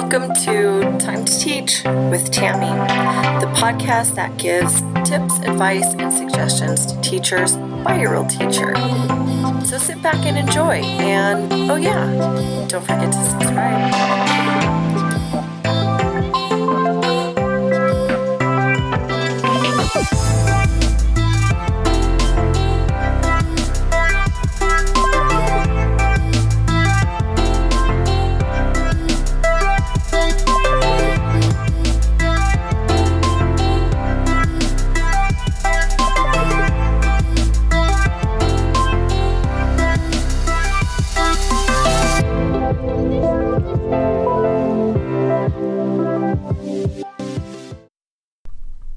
Welcome to Time to Teach with Tammy, the podcast that gives tips, advice, and suggestions to teachers by a real teacher. So sit back and enjoy. And oh yeah, don't forget to subscribe.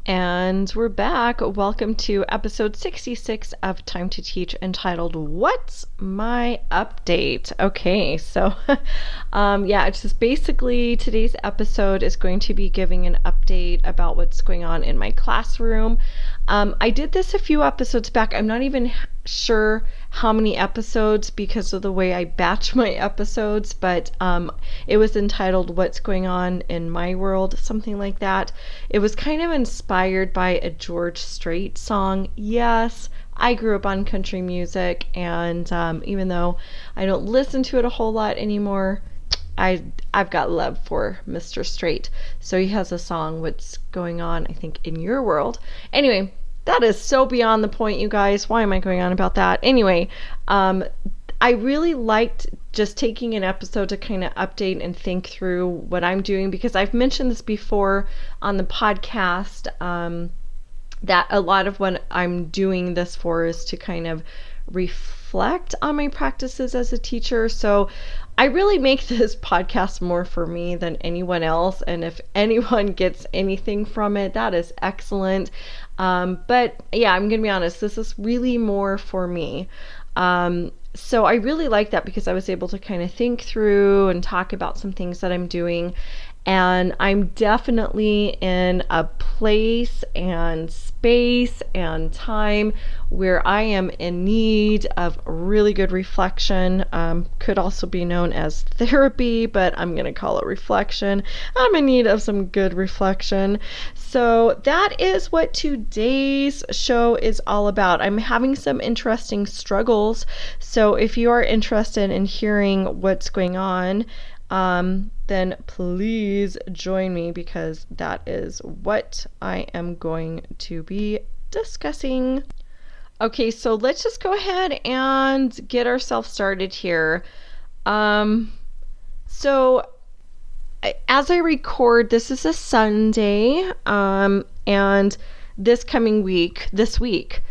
And we're back. Welcome to episode 66 of Time to Teach, entitled What's My Update? Okay, so it's just basically today's episode is going to be giving an update about what's going on in my classroom. I did this a few episodes back. I'm not even sure how many episodes because of the way I batch my episodes, but it was entitled What's Going On in My World, something like that. It was kind of inspired by a George Strait song. Yes, I grew up on country music, and even though I don't listen to it a whole lot anymore, I've got love for Mr. Strait. So he has a song, What's Going On, I think, in Your World. Anyway, that is so beyond the point, you guys. Why am I going on about that? Anyway, I really liked just taking an episode to kind of update and think through what I'm doing, because I've mentioned this before on the podcast, that a lot of what I'm doing this for is to kind of reflect on my practices as a teacher. So I really make this podcast more for me than anyone else. And if anyone gets anything from it, that is excellent. But yeah, I'm going to be honest, this is really more for me. So I really like that because I was able to kind of think through and talk about some things that I'm doing. And I'm definitely in a place and space and time where I am in need of really good reflection. Could also be known as therapy, but I'm going to call it reflection. I'm in need of some good reflection. So that is what today's show is all about. I'm having some interesting struggles. So if you are interested in hearing what's going on, then please join me, because that is what I am going to be discussing. Okay, so let's just go ahead and get ourselves started here. So as I record, this is a Sunday, and this week,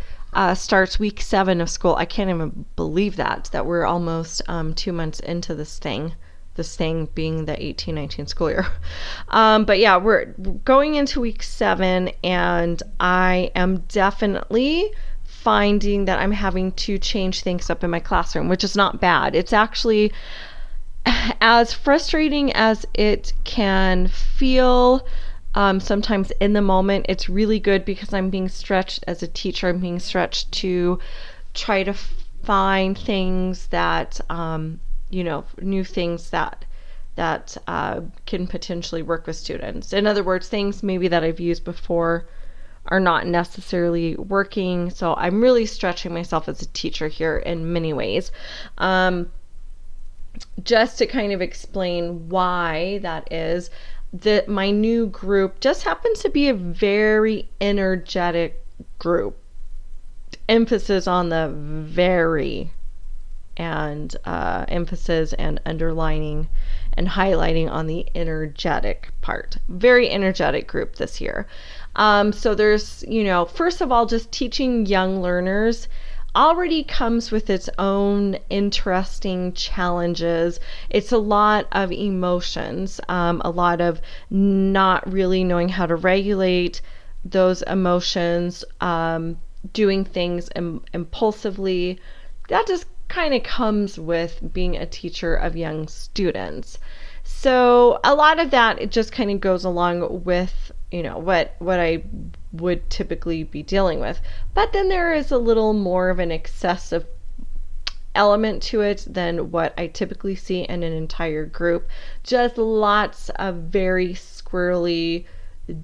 starts week 7 of school. I can't even believe that we're almost 2 months into this thing being the 18-19 school year. But yeah, we're going into week 7, and I am definitely finding that I'm having to change things up in my classroom, which is not bad. It's actually, as frustrating as it can feel, sometimes in the moment, it's really good because I'm being stretched as a teacher. I'm being stretched to try to find things that, new things that can potentially work with students. In other words, things maybe that I've used before are not necessarily working. So I'm really stretching myself as a teacher here in many ways. Just to kind of explain why that is, that my new group just happens to be a very energetic group. Emphasis on the very, and emphasis and underlining and highlighting on the energetic part. Very energetic group this year. So there's, first of all, just teaching young learners already comes with its own interesting challenges. It's a lot of emotions, a lot of not really knowing how to regulate those emotions, doing things impulsively. That just kind of comes with being a teacher of young students. So a lot of that, it just kind of goes along with, what I would typically be dealing with. But then there is a little more of an excessive element to it than what I typically see in an entire group. Just lots of very squirrely,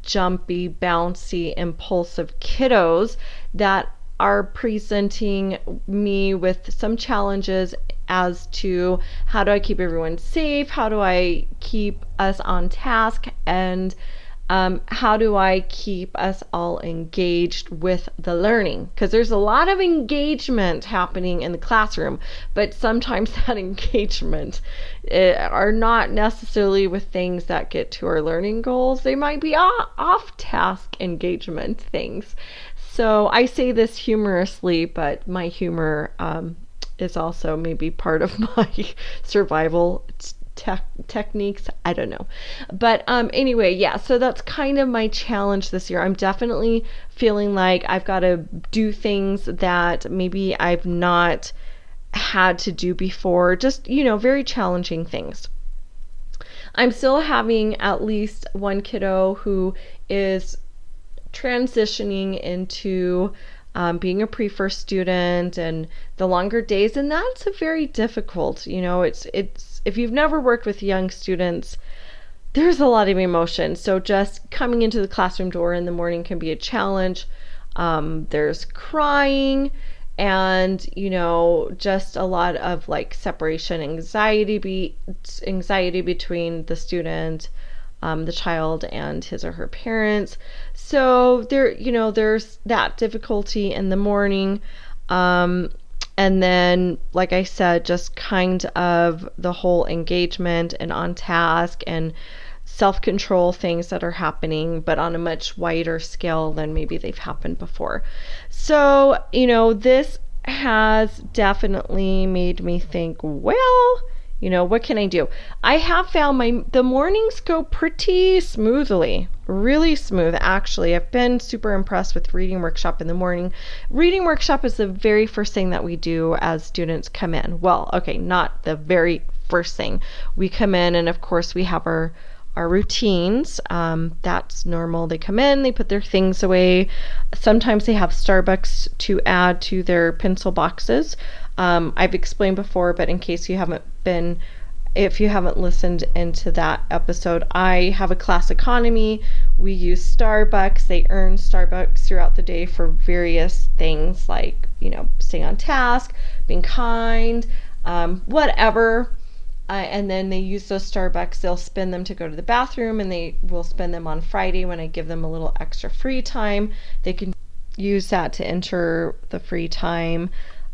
jumpy, bouncy, impulsive kiddos that are presenting me with some challenges as to how do I keep everyone safe, how do I keep us on task, and how do I keep us all engaged with the learning? Because there's a lot of engagement happening in the classroom, but sometimes that engagement are not necessarily with things that get to our learning goals. They might be off-task engagement things. So I say this humorously, but my humor is also maybe part of my survival techniques. I don't know. But anyway, yeah, so that's kind of my challenge this year. I'm definitely feeling like I've got to do things that maybe I've not had to do before. Just, very challenging things. I'm still having at least one kiddo who is transitioning into being a pre-first student, and the longer days, and that's a very difficult, it's if you've never worked with young students, there's a lot of emotion. So just coming into the classroom door in the morning can be a challenge. There's crying and, just a lot of like separation anxiety between the student, the child, and his or her parents. So there's that difficulty in the morning. And then, like I said, just kind of the whole engagement and on task and self-control things that are happening, but on a much wider scale than maybe they've happened before. So, this has definitely made me think, well, what can I do? I have found the mornings go pretty smoothly, really smooth, actually. I've been super impressed with reading workshop in the morning. Reading workshop is the very first thing that we do as students come in. Well, okay, not the very first thing. We come in, and of course we have our routines. That's normal. They come in, they put their things away. Sometimes they have Starbucks to add to their pencil boxes. I've explained before, but in case if you haven't listened into that episode, I have a class economy. We use Starbucks. They earn Starbucks throughout the day for various things like, staying on task, being kind, whatever. And then they use those Starbucks. They'll spend them to go to the bathroom, and they will spend them on Friday when I give them a little extra free time. They can use that to enter the free time.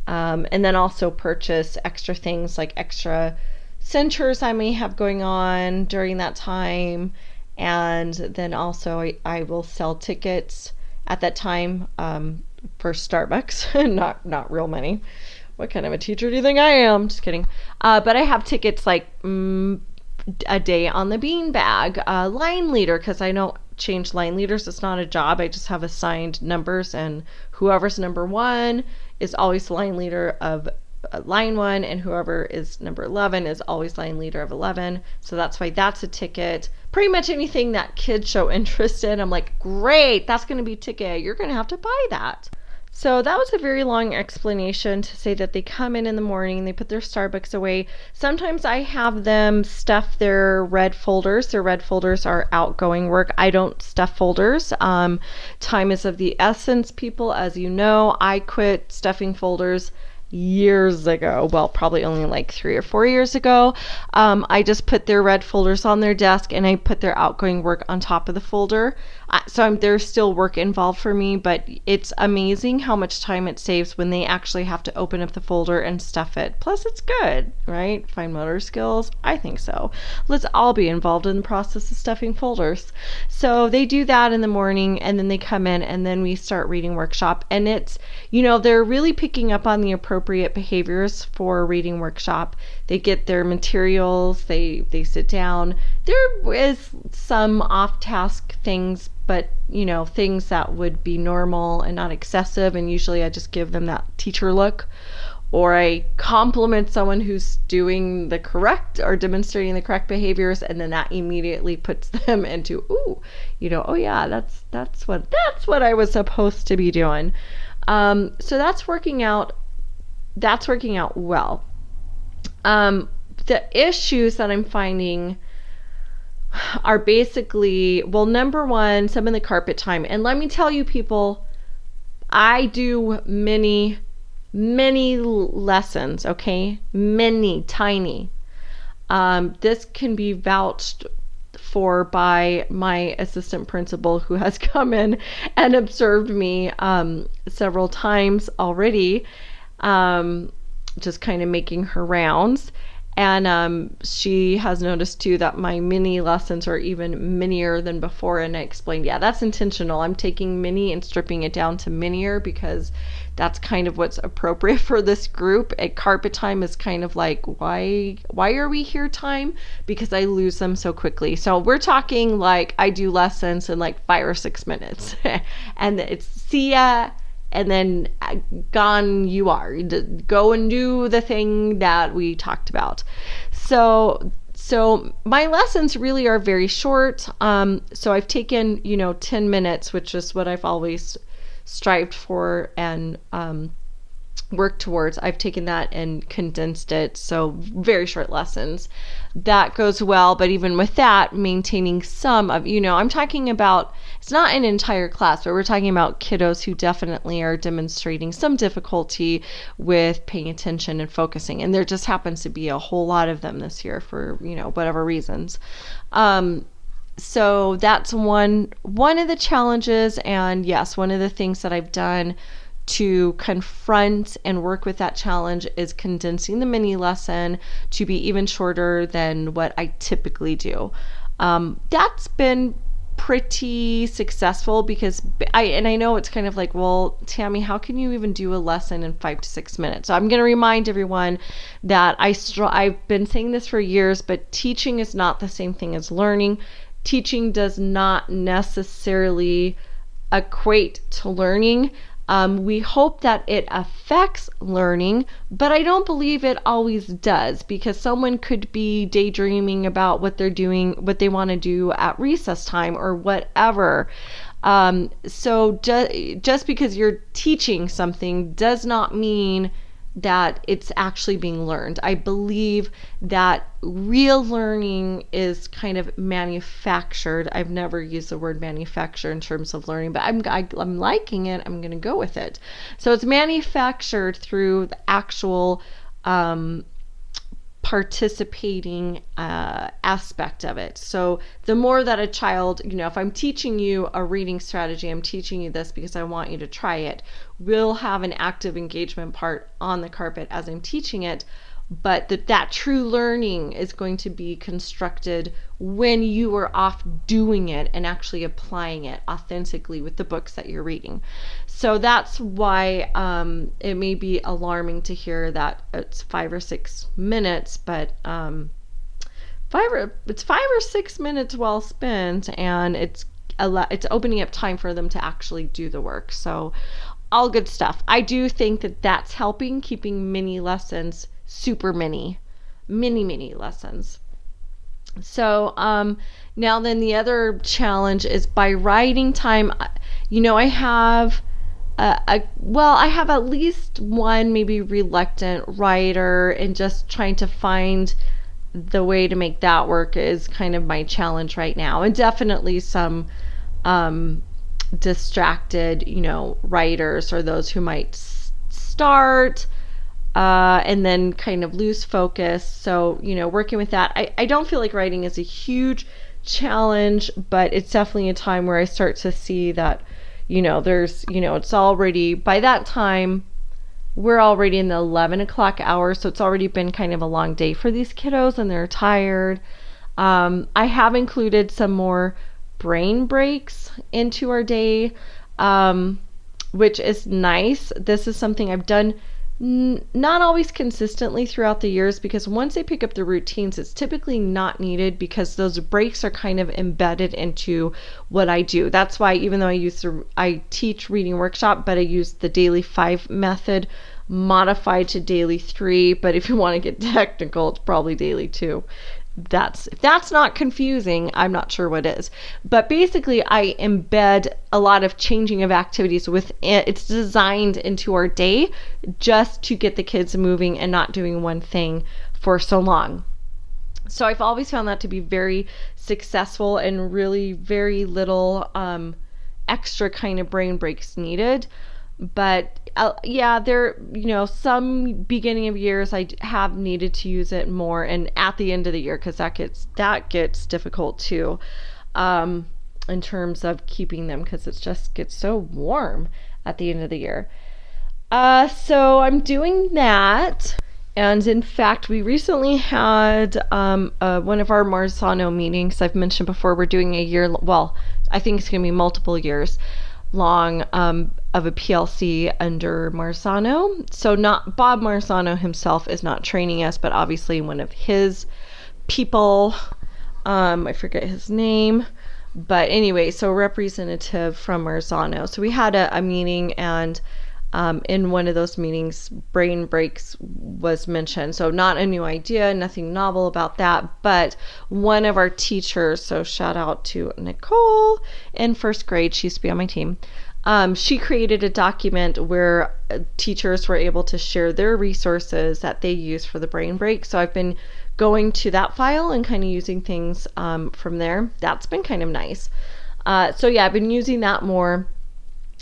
And then also purchase extra things like extra centers I may have going on during that time. And then also I will sell tickets at that time for Starbucks, not real money. What kind of a teacher do you think I am? Just kidding. But I have tickets like a day on the beanbag, line leader, because I don't change line leaders. It's not a job. I just have assigned numbers, and whoever's number 1 is always line leader of line 1, and whoever is number 11 is always line leader of 11. So that's why that's a ticket. Pretty much anything that kids show interest in, I'm like, great, that's going to be a ticket. You're going to have to buy that. So that was a very long explanation to say that they come in the morning, they put their Starbucks away. Sometimes I have them stuff their red folders. Their red folders are outgoing work. I don't stuff folders. Time is of the essence, people. As you know, I quit stuffing folders years ago. Well, probably only like 3 or 4 years ago. I just put their red folders on their desk, and I put their outgoing work on top of the folder. So there's still work involved for me, but it's amazing how much time it saves when they actually have to open up the folder and stuff it. Plus, it's good, right? Fine motor skills? I think so. Let's all be involved in the process of stuffing folders. So they do that in the morning, and then they come in, and then we start reading workshop. And it's, they're really picking up on the appropriate behaviors for reading workshop. They get their materials, they sit down. There is some off-task things, but things that would be normal and not excessive, and usually I just give them that teacher look, or I compliment someone who's doing the correct or demonstrating the correct behaviors, and then that immediately puts them into, oh yeah, that's what I was supposed to be doing. So that's working out that's working out well. The issues that I'm finding are basically, well, number one, some of the carpet time. And let me tell you, people, I do many lessons, okay? Many, tiny. This can be vouched for by my assistant principal, who has come in and observed me several times already, just kind of making her rounds. And she has noticed too that my mini lessons are even minier than before. And I explained, yeah, that's intentional. I'm taking mini and stripping it down to minier because that's kind of what's appropriate for this group. At carpet time is kind of like, why are we here time? Because I lose them so quickly. So we're talking like I do lessons in like 5 or 6 minutes and it's see ya. And then gone you are. Go and do the thing that we talked about. So my lessons really are very short. So I've taken, 10 minutes, which is what I've always strived for and worked towards. I've taken that and condensed it. So very short lessons. That goes well. But even with that, maintaining some of, I'm talking about, it's not an entire class, but we're talking about kiddos who definitely are demonstrating some difficulty with paying attention and focusing. And there just happens to be a whole lot of them this year for, whatever reasons. So that's one of the challenges. And yes, one of the things that I've done to confront and work with that challenge is condensing the mini lesson to be even shorter than what I typically do. That's been pretty successful because I know it's kind of like, well, Tammy, how can you even do a lesson in 5 to 6 minutes? So I'm going to remind everyone that I've been saying this for years, but teaching is not the same thing as learning. Teaching does not necessarily equate to learning. We hope that it affects learning, but I don't believe it always does, because someone could be daydreaming about what they're doing, what they want to do at recess time or whatever. So just because you're teaching something does not mean that it's actually being learned. I believe that real learning is kind of manufactured. I've never used the word manufacture in terms of learning, but I'm liking it. I'm going to go with it. So it's manufactured through the actual participating aspect of it. So the more that a child, if I'm teaching you a reading strategy, I'm teaching you this because I want you to try it, we'll have an active engagement part on the carpet as I'm teaching it. But that true learning is going to be constructed when you are off doing it and actually applying it authentically with the books that you're reading. So that's why it may be alarming to hear that it's 5 or 6 minutes, but it's 5 or 6 minutes well spent, and it's opening up time for them to actually do the work. So all good stuff. I do think that that's helping, keeping mini lessons super mini lessons. So now then the other challenge is by writing time. I have I have at least one maybe reluctant writer, and just trying to find the way to make that work is kind of my challenge right now. And definitely some distracted writers, or those who might start and then kind of lose focus. So, working with that, I don't feel like writing is a huge challenge, but it's definitely a time where I start to see that, there's, it's already, by that time, we're already in the 11 o'clock hour. So it's already been kind of a long day for these kiddos, and they're tired. I have included some more brain breaks into our day, which is nice. This is something I've done not always consistently throughout the years, because once they pick up the routines, it's typically not needed, because those breaks are kind of embedded into what I do. That's why, even though I teach reading workshop, but I use the daily 5 method modified to daily 3. But if you want to get technical, it's probably daily 2. if that's not confusing, I'm not sure what is. But basically, I embed a lot of changing of activities with it. It's designed into our day just to get the kids moving and not doing one thing for so long. So I've always found that to be very successful and really very little extra kind of brain breaks needed. But yeah, some beginning of years I have needed to use it more, and at the end of the year, because that gets difficult too, in terms of keeping them, because it just gets so warm at the end of the year. So I'm doing that. And in fact, we recently had one of our Marzano meetings. I've mentioned before, we're doing I think it's going to be multiple years long of a PLC under Marzano. So not Bob Marzano himself is not training us, but obviously one of his people, I forget his name, but anyway, so representative from Marzano. So we had a meeting, and in one of those meetings, brain breaks was mentioned. So not a new idea, nothing novel about that, but one of our teachers, so shout out to Nicole in first grade, she used to be on my team. She created a document where teachers were able to share their resources that they use for the brain break. So I've been going to that file and kind of using things from there. That's been kind of nice. So yeah, I've been using that more,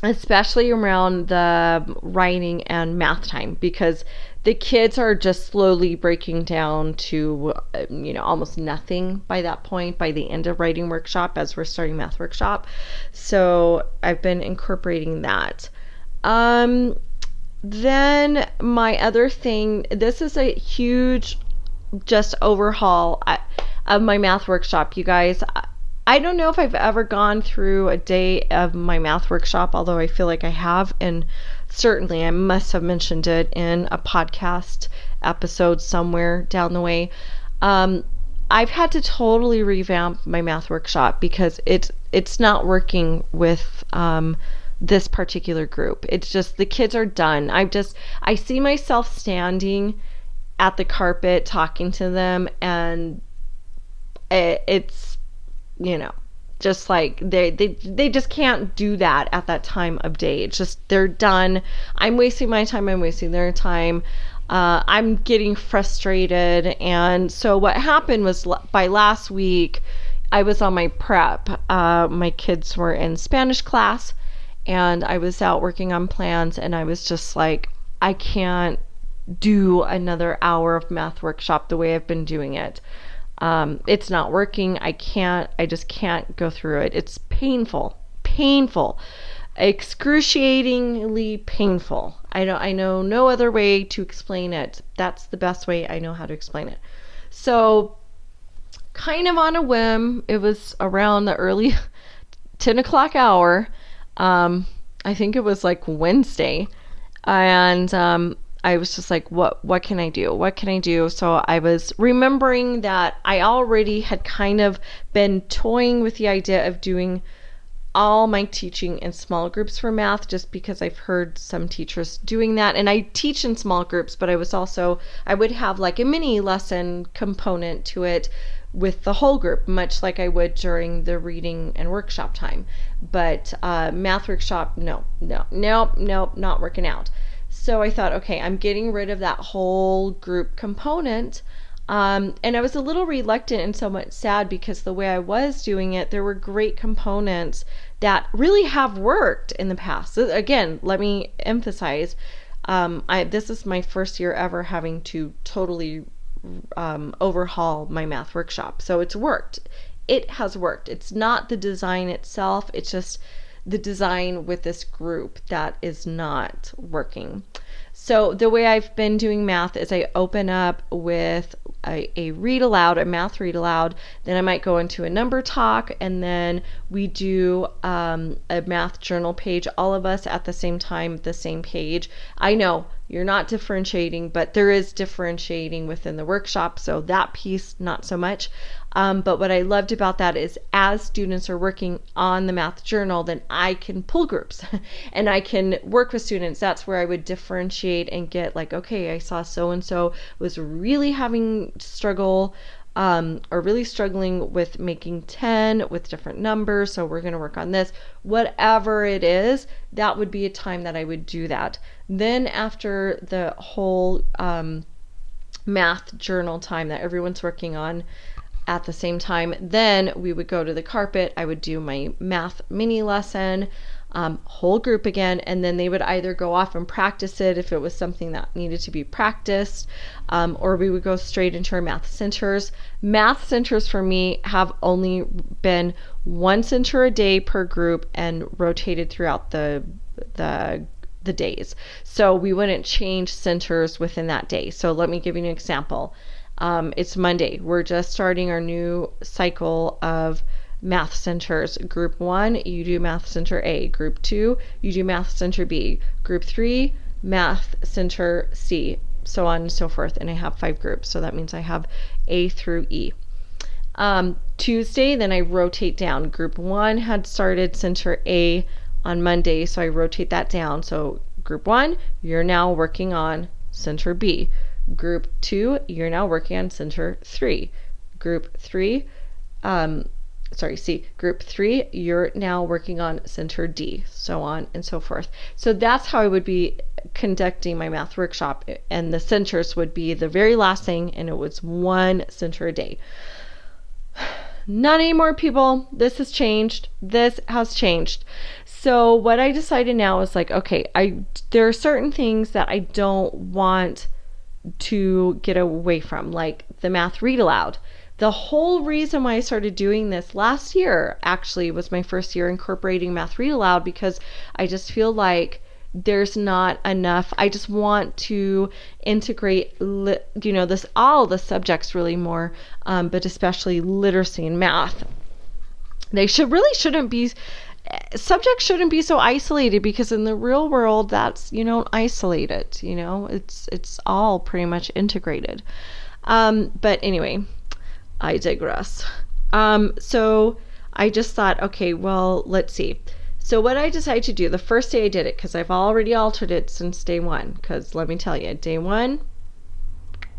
especially around the writing and math time, because the kids are just slowly breaking down to almost nothing by that point, by the end of writing workshop, as we're starting math workshop. So I've been incorporating that. Then my other thing, this is a huge just overhaul of my math workshop, you guys. I don't know if I've ever gone through a day of my math workshop, although I feel like I have, and certainly I must have mentioned it in a podcast episode somewhere down the way. I've had to totally revamp my math workshop because it's not working with this particular group. It's just the kids are done. I see myself standing at the carpet talking to them, and it's just like they just can't do that at that time of day. It's just, they're done. I'm wasting my time, I'm wasting their time. I'm getting frustrated. And so what happened was, by last week I was on my prep. My kids were in Spanish class, and I was out working on plans, and I was just like, I can't do another hour of math workshop the way I've been doing it. It's not working. I just can't go through it. It's painful, excruciatingly painful. I know no other way to explain it. That's the best way I know how to explain it. So kind of on a whim, it was around the early 10 o'clock hour. I think it was like Wednesday, and I was just like, what can I do? What can I do? So I was remembering that I already had kind of been toying with the idea of doing all my teaching in small groups for math, just because I've heard some teachers doing that. And I teach in small groups, but I would have like a mini lesson component to it with the whole group, much like I would during the reading and workshop time. But math workshop, nope, not working out. So I thought, okay, I'm getting rid of that whole group component. And I was a little reluctant and somewhat sad, because the way I was doing it, there were great components that really have worked in the past. So again, let me emphasize, this is my first year ever having to totally overhaul my math workshop. So it's worked. It has worked. It's not the design itself. It's just the design with this group that is not working. So the way I've been doing math is I open up with a read aloud, a math read aloud, then I might go into a number talk, and then we do a math journal page, all of us at the same time, the same page. I know you're not differentiating, but there is differentiating within the workshop, so that piece not so much. But what I loved about that is, as students are working on the math journal, then I can pull groups and I can work with students. That's where I would differentiate and get like, okay, I saw so-and-so was really having struggle are really struggling with making 10 with different numbers, so we're going to work on this. Whatever it is, that would be a time that I would do that. Then after the whole math journal time that everyone's working on at the same time, then we would go to the carpet. I would do my math mini lesson, whole group again, and then they would either go off and practice it if it was something that needed to be practiced, or we would go straight into our math centers. Math centers for me have only been one center a day per group and rotated throughout the days. So we wouldn't change centers within that day. So let me give you an example. It's Monday. We're just starting our new cycle of math centers. Group 1, you do math center A. Group 2, you do math center B. Group 3, math center C, so on and so forth. And I have 5 groups, so that means I have A through E. Tuesday, then I rotate down. Group 1 had started center A on Monday, so I rotate that down. So group 1, you're now working on center B. Group 2, you're now working on center 3. Group 3, Group 3, you're now working on center D, so on and so forth. So that's how I would be conducting my math workshop, and the centers would be the very last thing, and it was one center a day. Not anymore, people. This has changed. So what I decided now is like, okay, there are certain things that I don't want to get away from, like the math read aloud. The whole reason why I started doing this last year actually was my first year incorporating math read aloud, because I just feel like there's not enough. I just want to integrate, all the subjects really more, but especially literacy and math. Subjects shouldn't be so isolated, because in the real world, that's, you don't isolate it, it's all pretty much integrated. But anyway, I digress. So I just thought, okay, well, let's see. So what I decided to do, the first day I did it, because I've already altered it since day 1, because let me tell you, day 1,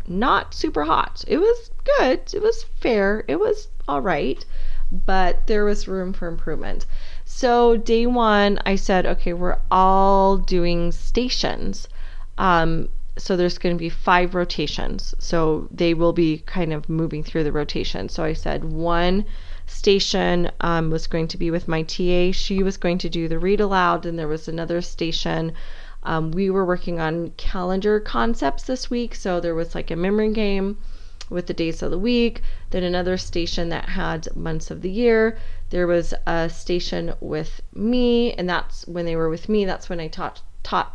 not super hot. It was good. It was fair. It was all right, but there was room for improvement. So day 1, I said, okay, we're all doing stations. So there's going to be 5 rotations. So they will be kind of moving through the rotation. So I said 1 station was going to be with my TA. She was going to do the read aloud, and there was another station. We were working on calendar concepts this week. So there was like a memory game with the days of the week, then another station that had months of the year. There was a station with me, and that's when they were with me, that's when I taught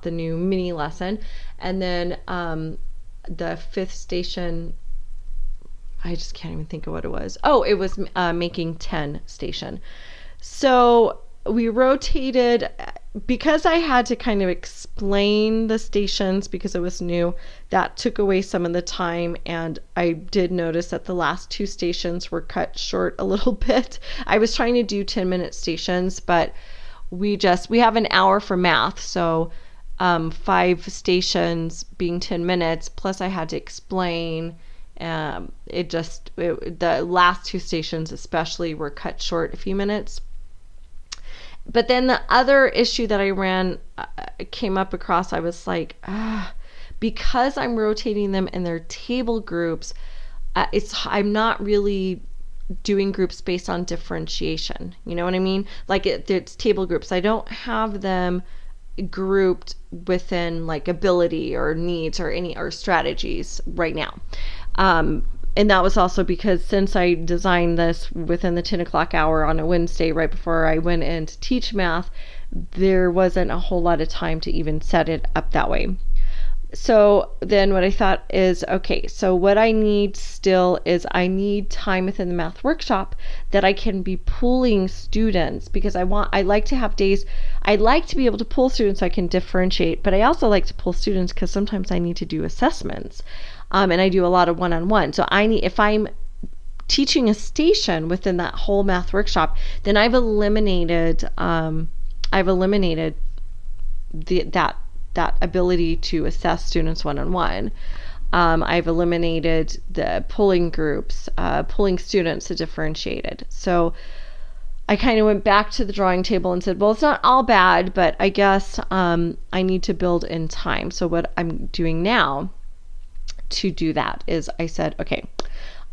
the new mini lesson. And then the 5th station, I just can't even think of what it was. Oh, it was making 10 station. So we rotated, because I had to kind of explain the stations because it was new. That took away some of the time, and I did notice that the last 2 stations were cut short a little bit. I was trying to do 10-minute stations, but we have an hour for math, so 5 stations being 10 minutes, plus I had to explain. The last 2 stations especially were cut short a few minutes. But then the other issue that I came up across, I was like, because I'm rotating them in their table groups, I'm not really doing groups based on differentiation. You know what I mean? Like it's table groups. I don't have them grouped within like ability or needs or strategies right now. And that was also because since I designed this within the 10 o'clock hour on a Wednesday right before I went in to teach math, there wasn't a whole lot of time to even set it up that way. So then what I thought is, okay, so what I need still is I need time within the math workshop that I can be pulling students, because I like to have days, I like to be able to pull students so I can differentiate, but I also like to pull students because sometimes I need to do assessments. And I do a lot of one-on-one. So if I'm teaching a station within that whole math workshop, then I've eliminated that ability to assess students one-on-one. I've eliminated the pulling groups, pulling students to differentiated. So I kind of went back to the drawing table and said, well, it's not all bad, but I guess I need to build in time. So what I'm doing now to do that is I said, okay,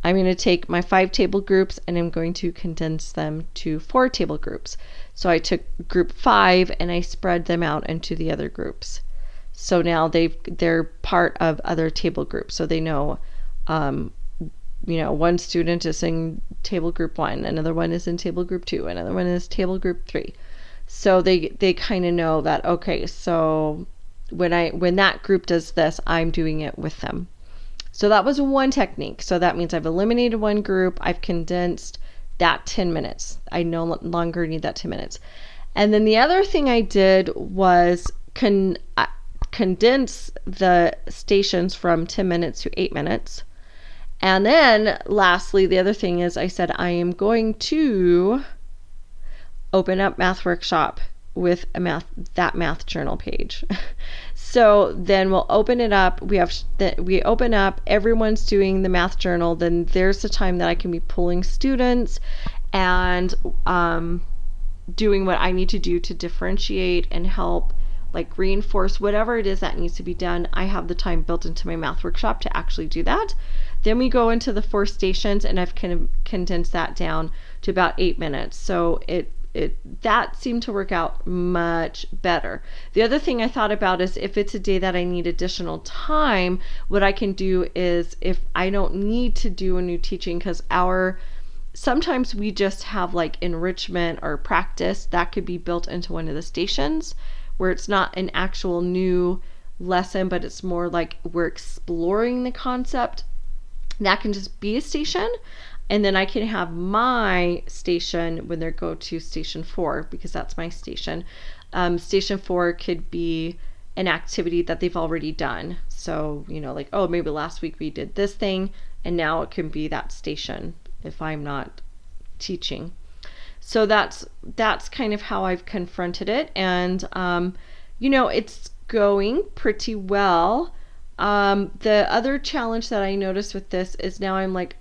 I'm going to take my 5 table groups and I'm going to condense them to 4 table groups. So I took group 5 and I spread them out into the other groups. So now they're part of other table groups. So they know, one student is in table group 1, another one is in table group 2, another one is table group 3. So they kind of know that, okay, so when that group does this, I'm doing it with them. So that was one technique. So that means I've eliminated one group. I've condensed that 10 minutes. I no longer need that 10 minutes. And then the other thing I did was condense the stations from 10 minutes to 8 minutes. And then lastly, the other thing is I said I am going to open up Math Workshop with that math journal page. So then we'll open it up. We open up, everyone's doing the math journal. Then there's the time that I can be pulling students and doing what I need to do to differentiate and help, like reinforce whatever it is that needs to be done. I have the time built into my Math Workshop to actually do that. Then we go into the 4 stations and I've kind of condensed that down to about 8 minutes. So that seemed to work out much better. The other thing I thought about is if it's a day that I need additional time, what I can do is, if I don't need to do a new teaching, because sometimes we just have like enrichment or practice that could be built into one of the stations where it's not an actual new lesson, but it's more like we're exploring the concept. That can just be a station. And then I can have my station when they go to station 4, because that's my station. Station 4 could be an activity that they've already done. So, like, oh, maybe last week we did this thing, and now it can be that station if I'm not teaching. So that's kind of how I've confronted it. And, it's going pretty well. The other challenge that I noticed with this is now I'm like,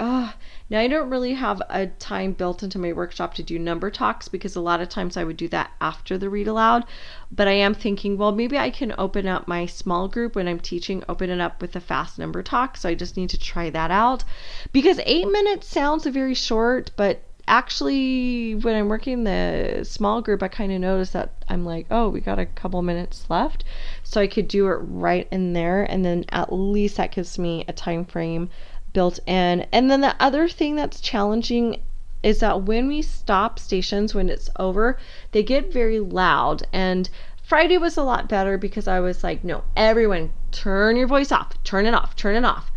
now I don't really have a time built into my workshop to do number talks, because a lot of times I would do that after the read aloud. But I am thinking, well, maybe I can open up my small group when I'm teaching, open it up with a fast number talk. So I just need to try that out, because 8 minutes sounds very short, but actually when I'm working the small group, I kind of noticed that I'm like, oh, we got a couple minutes left. So I could do it right in there. And then at least that gives me a time frame built in. And then the other thing that's challenging is that when we stop stations, when it's over, they get very loud. And Friday was a lot better because I was like, no, everyone turn your voice off, turn it off, turn it off.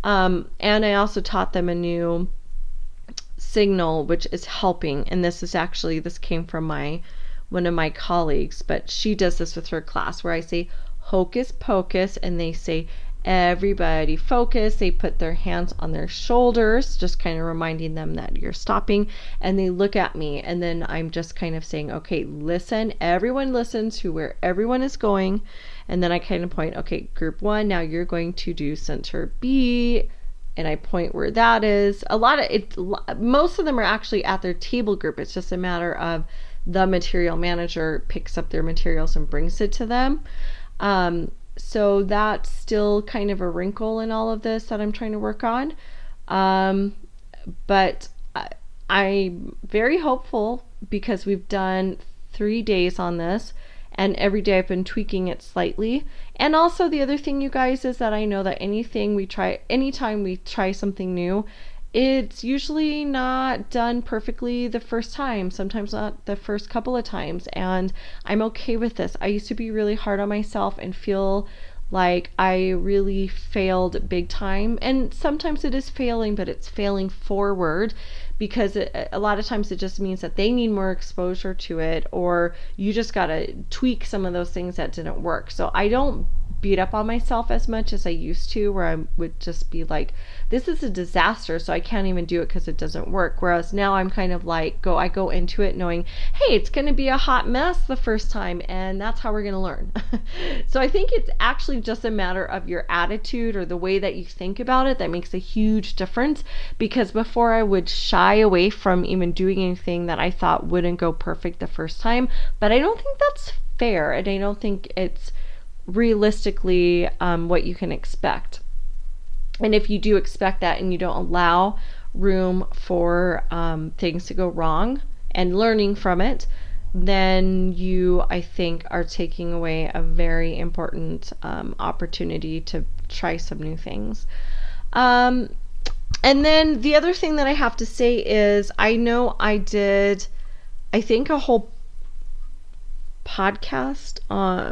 And I also taught them a new signal, which is helping. And this came from one of my colleagues, but she does this with her class, where I say hocus pocus and they say everybody focus. They put their hands on their shoulders, just kind of reminding them that you're stopping, and they look at me, and then I'm just kind of saying, okay, listen, everyone listen to where everyone is going. And then I kind of point, okay, group 1, now you're going to do center B, and I point where that is. Most of them are actually at their table group. It's just a matter of the material manager picks up their materials and brings it to them. So that's still kind of a wrinkle in all of this that I'm trying to work on. But I'm very hopeful, because we've done 3 days on this, and every day I've been tweaking it slightly. And also the other thing, you guys, is that I know that anytime we try something new, it's usually not done perfectly the first time, sometimes not the first couple of times, and I'm okay with this. I used to be really hard on myself and feel like I really failed big time, and sometimes it is failing, but it's failing forward, because a lot of times it just means that they need more exposure to it, or you just got to tweak some of those things that didn't work. So I don't beat up on myself as much as I used to, where I would just be like, this is a disaster, so I can't even do it because it doesn't work. Whereas now I'm kind of like, I go into it knowing, hey, it's going to be a hot mess the first time, and that's how we're going to learn. So I think it's actually just a matter of your attitude or the way that you think about it that makes a huge difference, because before I would shy away from even doing anything that I thought wouldn't go perfect the first time, but I don't think that's fair, and I don't think it's realistically what you can expect. And if you do expect that and you don't allow room for things to go wrong and learning from it, then you, I think, are taking away a very important opportunity to try some new things. And then the other thing that I have to say is, I know I did, I think, a whole podcast,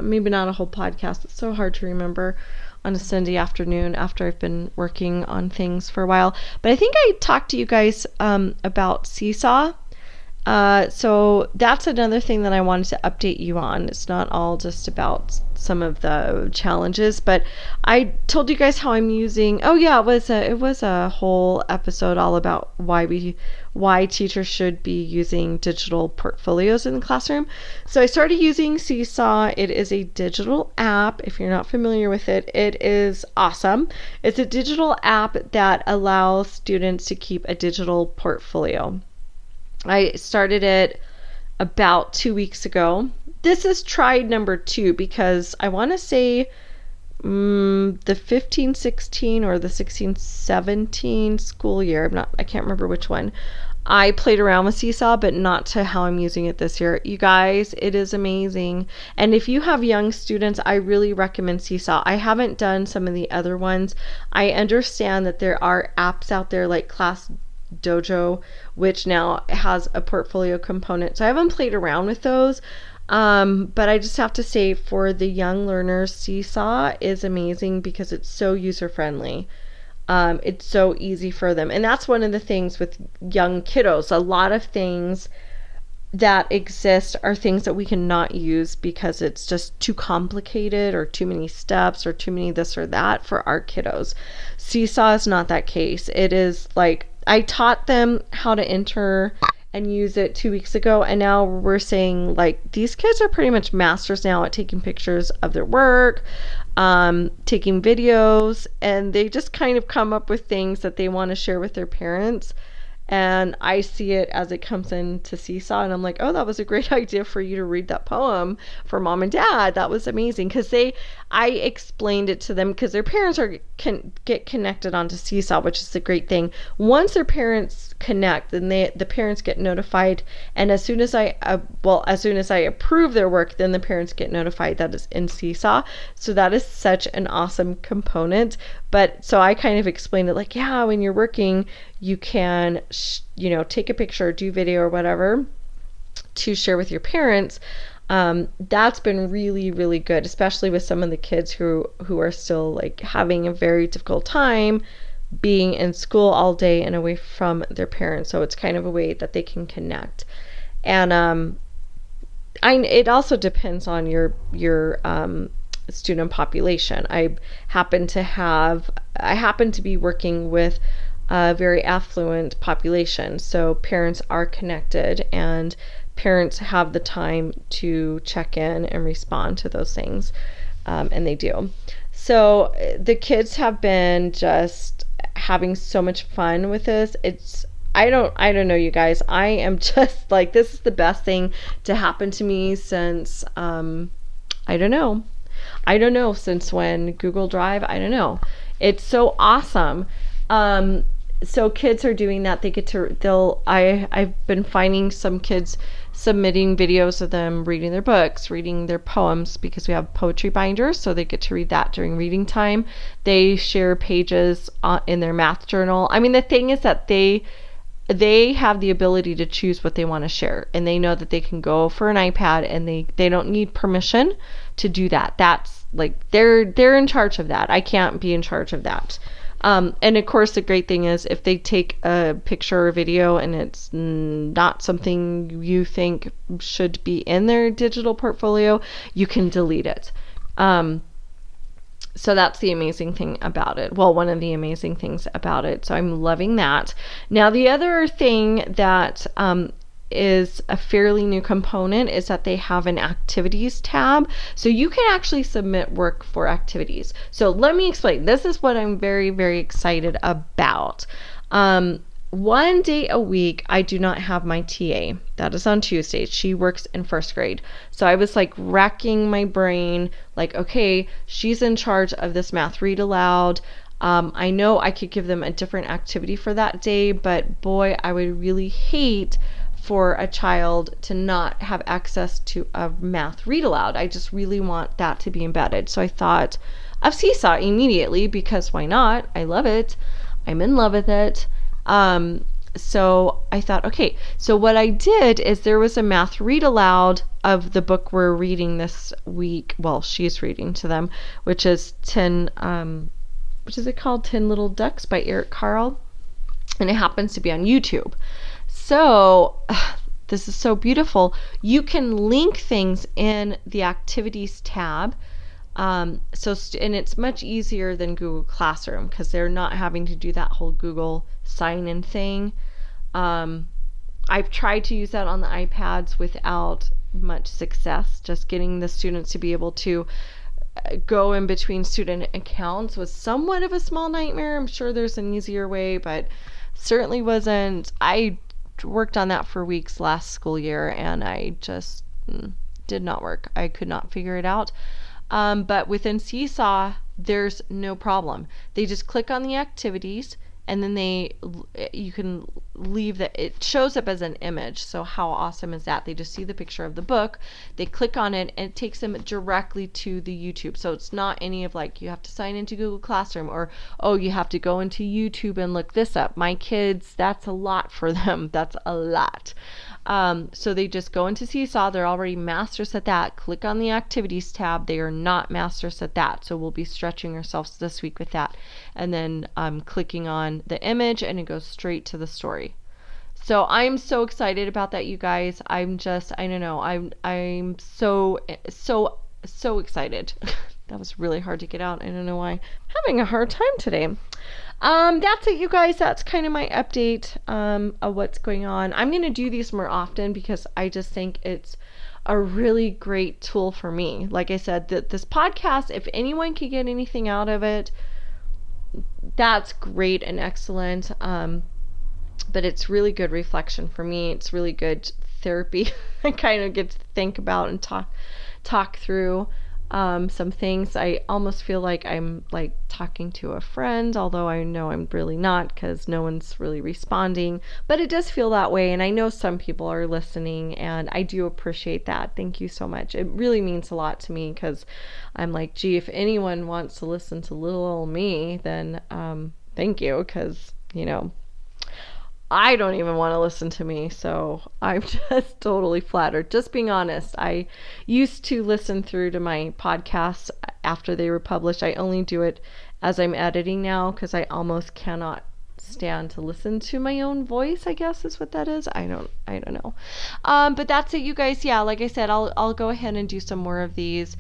maybe not a whole podcast, it's so hard to remember on a Sunday afternoon after I've been working on things for a while, but I think I talked to you guys about Seesaw. So that's another thing that I wanted to update you on. It's not all just about some of the challenges, but I told you guys how I'm using, it was a whole episode all about why teachers should be using digital portfolios in the classroom. So I started using Seesaw. It is a digital app. If you're not familiar with it, it is awesome. It's a digital app that allows students to keep a digital portfolio. I started it about 2 weeks ago. This is tried number 2, because I want to say the 15-16 or the 16-17 school year, I can't remember which one, I played around with Seesaw, but not to how I'm using it this year. You guys, it is amazing. And if you have young students, I really recommend Seesaw. I haven't done some of the other ones. I understand that there are apps out there like Class Dojo, which now has a portfolio component. So I haven't played around with those. But I just have to say, for the young learners, Seesaw is amazing because it's so user friendly. It's so easy for them. And that's one of the things with young kiddos. A lot of things that exist are things that we cannot use because it's just too complicated or too many steps or too many this or that for our kiddos. Seesaw is not that case. It is like, I taught them how to enter and use it 2 weeks ago, and now we're saying, like, these kids are pretty much masters now at taking pictures of their work, taking videos, and they just kind of come up with things that they want to share with their parents. And I see it as it comes into Seesaw, and I'm like, oh, that was a great idea for you to read that poem for mom and dad. That was amazing, because I explained it to them, because their parents can get connected onto Seesaw, which is a great thing. Once their parents connect, then the parents get notified, and as soon as I approve their work, then the parents get notified that it's in Seesaw. So that is such an awesome component. But so I kind of explained it like, yeah, when you're working, you can, take a picture, do video or whatever to share with your parents. That's been really, really good, especially with some of the kids who are still like having a very difficult time being in school all day and away from their parents. So it's kind of a way that they can connect. And it also depends on your student population. I happen to be working with a very affluent population, so parents are connected and parents have the time to check in and respond to those things, and they do. So the kids have been just having so much fun with this. I don't know, you guys. I am just like, this is the best thing to happen to me since I don't know since when Google Drive. I don't know. It's so awesome. So kids are doing that. I've been finding some kids submitting videos of them reading their books, reading their poems, because we have poetry binders, so they get to read that during reading time. They share pages in their math journal. I mean, the thing is that they have the ability to choose what they want to share, and they know that they can go for an iPad, and they don't need permission to do that. That's like, they're in charge of that. I can't be in charge of that. And of course, the great thing is, if they take a picture or video and it's not something you think should be in their digital portfolio, you can delete it. So that's the amazing thing about it. Well, one of the amazing things about it. So I'm loving that. Now, the other thing that is a fairly new component is that they have an activities tab. So you can actually submit work for activities. So let me explain. This is what I'm very, very excited about. One day a week, I do not have my TA. That is on Tuesdays. She works in first grade. So I was like racking my brain, like, okay, she's in charge of this math read aloud. I know I could give them a different activity for that day, but boy, I would really hate for a child to not have access to a math read aloud. I just really want that to be embedded. So I thought of Seesaw immediately, because why not? I love it. I'm in love with it. So I thought, okay, so what I did is there was a math read aloud of the book we're reading this week. Well, she's reading to them, which is 10, what is it called? 10 Little Ducks by Eric Carle. And it happens to be on YouTube. So this is so beautiful. You can link things in the activities tab. And it's much easier than Google Classroom, because they're not having to do that whole Google sign-in thing. I've tried to use that on the iPads without much success. Just getting the students to be able to go in between student accounts was somewhat of a small nightmare. I'm sure there's an easier way, but certainly wasn't. I worked on that for weeks last school year, and I just did not work. I could not figure it out. But within Seesaw, there's no problem. They just click on the activities, and then you can leave it shows up as an image. So how awesome is that? They just see the picture of the book, they click on it, and it takes them directly to the YouTube. So it's not any of like, you have to sign into Google Classroom, or, oh, you have to go into YouTube and look this up. My kids, that's a lot for them. That's a lot. So they just go into Seesaw. They're already masters at that. Click on the activities tab. They are not masters at that. So we'll be stretching ourselves this week with that. And then clicking on the image, and it goes straight to the story. So I'm so excited about that, you guys. I don't know. I'm so excited. That was really hard to get out. I don't know why. I'm having a hard time today. That's it, you guys. That's kind of my update of what's going on. I'm going to do these more often, because I just think it's a really great tool for me. Like I said, this podcast, if anyone can get anything out of it, that's great and excellent. But it's really good reflection for me. It's really good therapy. I kind of get to think about and talk through some things. I almost feel like I'm like talking to a friend, although I know I'm really not, because no one's really responding, but it does feel that way. And I know some people are listening, and I do appreciate that. Thank you so much. It really means a lot to me, because I'm like, gee, if anyone wants to listen to little old me, then thank you, because I don't even want to listen to me, so I'm just totally flattered. Just being honest, I used to listen through to my podcasts after they were published. I only do it as I'm editing now, because I almost cannot stand to listen to my own voice, I guess is what that is. I don't know. But that's it, you guys. Yeah, like I said, I'll go ahead and do some more of these.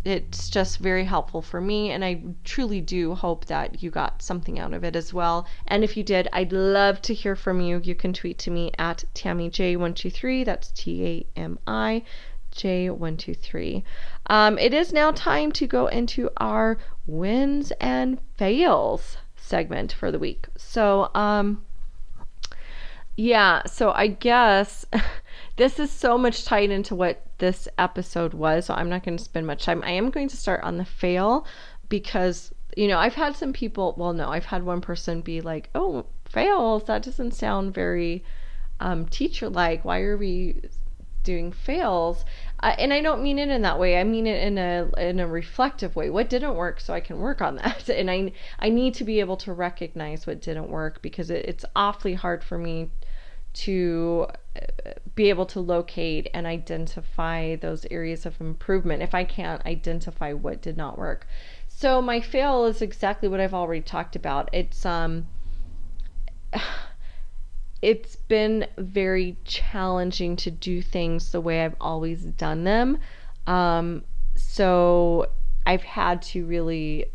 It's just very helpful for me, and I truly do hope that you got something out of it as well. And if you did, I'd love to hear from you. You can tweet to me at TamiJ123. That's TAMIJ123. It is now time to go into our wins and fails segment for the week. So, so I guess this is so much tied into what this episode was, so I'm not going to spend much time. I am going to start on the fail, because, I've had some people, I've had one person be like, oh, fails, that doesn't sound very teacher-like. Why are we doing fails? And I don't mean it in that way. I mean it in a reflective way. What didn't work, so I can work on that. And I need to be able to recognize what didn't work, because it's awfully hard for me to be able to locate and identify those areas of improvement if I can't identify what did not work. So my fail is exactly what I've already talked about. It's been very challenging to do things the way I've always done them. So I've had to really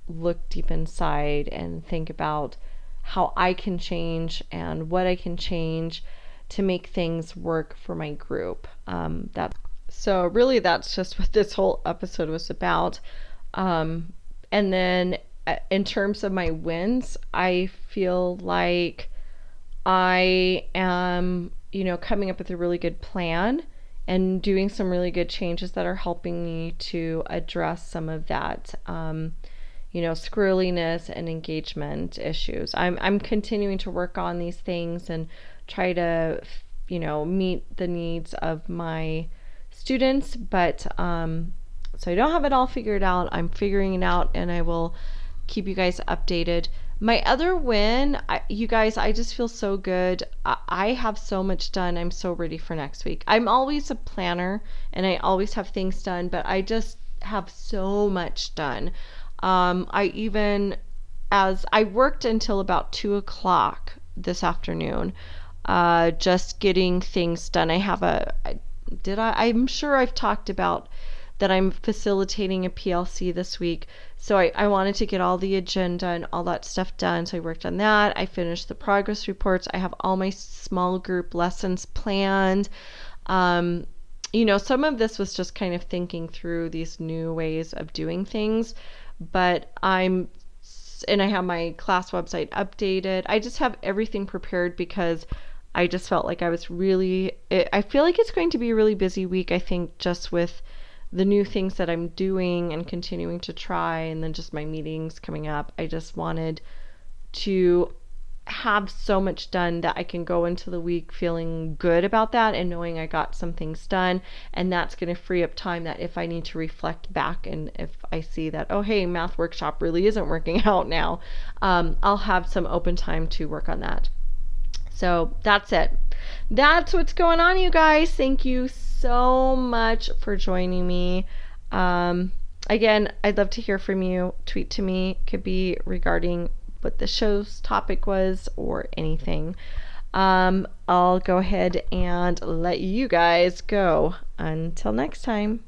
look deep inside and think about how I can change and what I can change to make things work for my group. So really that's just what this whole episode was about. And then in terms of my wins, I feel like I am, coming up with a really good plan and doing some really good changes that are helping me to address some of that, squirreliness and engagement issues. I'm continuing to work on these things and try to, meet the needs of my students, but so I don't have it all figured out. I'm figuring it out, and I will keep you guys updated. My other win, you guys, I just feel so good. I have so much done. I'm so ready for next week. I'm always a planner and I always have things done, but I just have so much done. As I worked until about 2:00 this afternoon, just getting things done. I'm sure I've talked about that I'm facilitating a PLC this week. So I wanted to get all the agenda and all that stuff done. So I worked on that. I finished the progress reports. I have all my small group lessons planned. Some of this was just kind of thinking through these new ways of doing things, but I have my class website updated. I just have everything prepared because I just felt like I feel like it's going to be a really busy week, I think, just with the new things that I'm doing and continuing to try, and then just my meetings coming up. I just wanted to have so much done that I can go into the week feeling good about that and knowing I got some things done, and that's going to free up time that if I need to reflect back and if I see that, oh hey, math workshop really isn't working out now, I'll have some open time to work on that. So that's it. That's what's going on, you guys. Thank you so much for joining me. Again, I'd love to hear from you. Tweet to me. Could be regarding what the show's topic was or anything. I'll go ahead and let you guys go. Until next time.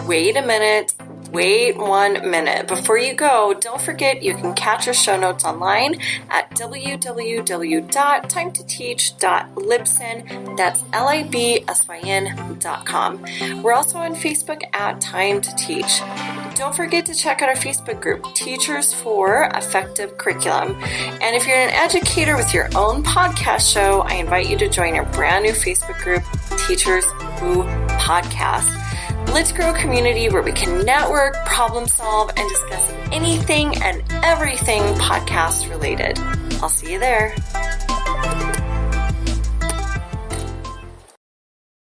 Wait a minute. Wait 1 minute. Before you go, don't forget you can catch our show notes online at www.timetoteach.libsyn. That's libsyn.com. We're also on Facebook at Time to Teach. Don't forget to check out our Facebook group, Teachers for Effective Curriculum. And if you're an educator with your own podcast show, I invite you to join our brand new Facebook group, Teachers Who Podcast. Let's grow a community where we can network, problem solve, and discuss anything and everything podcast related. I'll see you there.